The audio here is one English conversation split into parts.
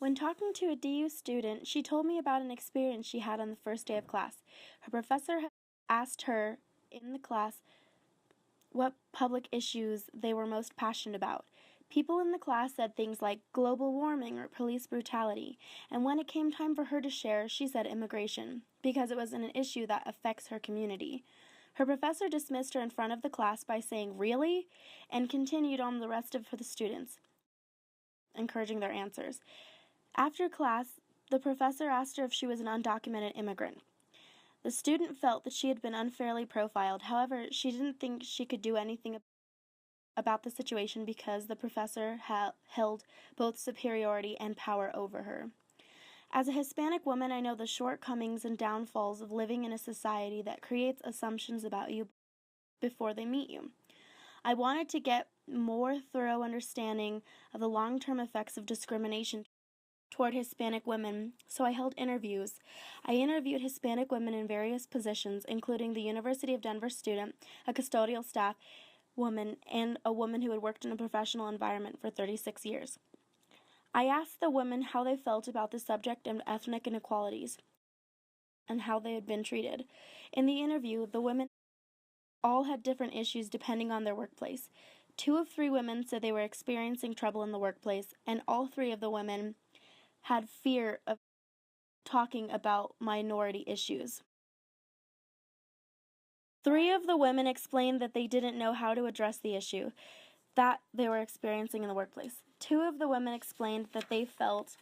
When talking to a DU student, she told me about an experience she had on the first day of class. Her professor asked her in the class what public issues they were most passionate about. People in the class said things like global warming or police brutality, and when it came time for her to share, she said immigration, because it was an issue that affects her community. Her professor dismissed her in front of the class by saying, "Really?" and continued on the rest of the students, encouraging their answers. After class, the professor asked her if she was an undocumented immigrant. The student felt that she had been unfairly profiled. However, she didn't think she could do anything about the situation because the professor held both superiority and power over her. As a Hispanic woman, I know the shortcomings and downfalls of living in a society that creates assumptions about you before they meet you. I wanted to get more thorough understanding of the long-term effects of discrimination toward Hispanic women, so I held interviews. I interviewed Hispanic women in various positions, including the University of Denver student, a custodial staff woman, and a woman who had worked in a professional environment for 36 years. I asked the women how they felt about the subject of ethnic inequalities and how they had been treated. In the interview, the women all had different issues depending on their workplace. 2 of 3 women said they were experiencing trouble in the workplace, and all 3 of the women had fear of talking about minority issues. 3 of the women explained that they didn't know how to address the issue that they were experiencing in the workplace. 2 of the women explained that they felt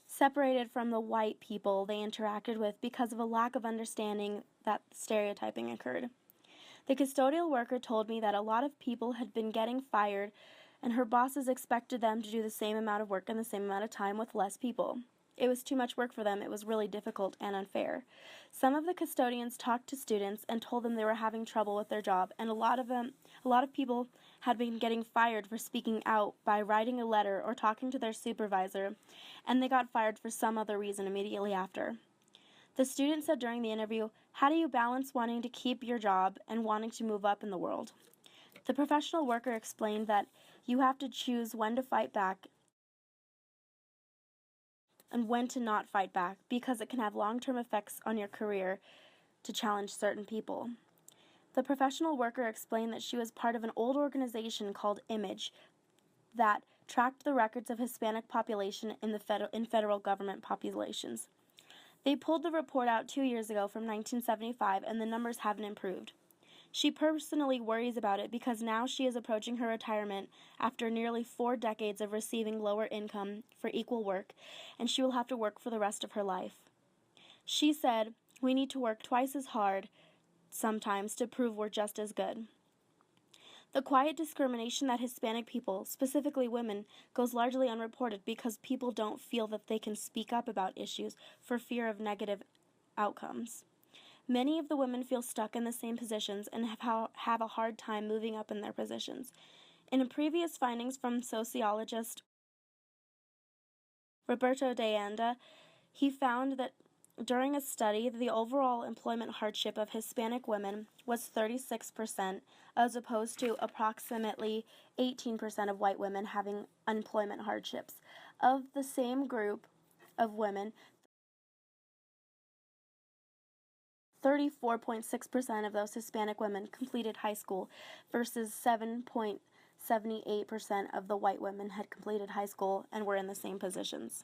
separated from the white people they interacted with because of a lack of understanding that stereotyping occurred. The custodial worker told me that a lot of people had been getting fired and her bosses expected them to do the same amount of work in the same amount of time with less people. It was too much work for them. It was really difficult and unfair. Some of the custodians talked to students and told them they were having trouble with their job, and a lot of people had been getting fired for speaking out by writing a letter or talking to their supervisor, and they got fired for some other reason immediately after. The student said during the interview, "How do you balance wanting to keep your job and wanting to move up in the world?" The professional worker explained that you have to choose when to fight back and when to not fight back because it can have long-term effects on your career to challenge certain people. The professional worker explained that she was part of an old organization called Image that tracked the records of Hispanic population in federal government populations. They pulled the report out 2 years ago from 1975, and the numbers haven't improved. She personally worries about it because now she is approaching her retirement after nearly 4 decades of receiving lower income for equal work, and she will have to work for the rest of her life. She said, "We need to work twice as hard sometimes to prove we're just as good." The quiet discrimination that Hispanic people, specifically women, goes largely unreported because people don't feel that they can speak up about issues for fear of negative outcomes. Many of the women feel stuck in the same positions and have a hard time moving up in their positions. In previous findings from sociologist Roberto de Anda, he found that during a study, the overall employment hardship of Hispanic women was 36%, as opposed to approximately 18% of white women having employment hardships. Of the same group of women, 34.6% of those Hispanic women completed high school versus 7.78% of the white women had completed high school and were in the same positions.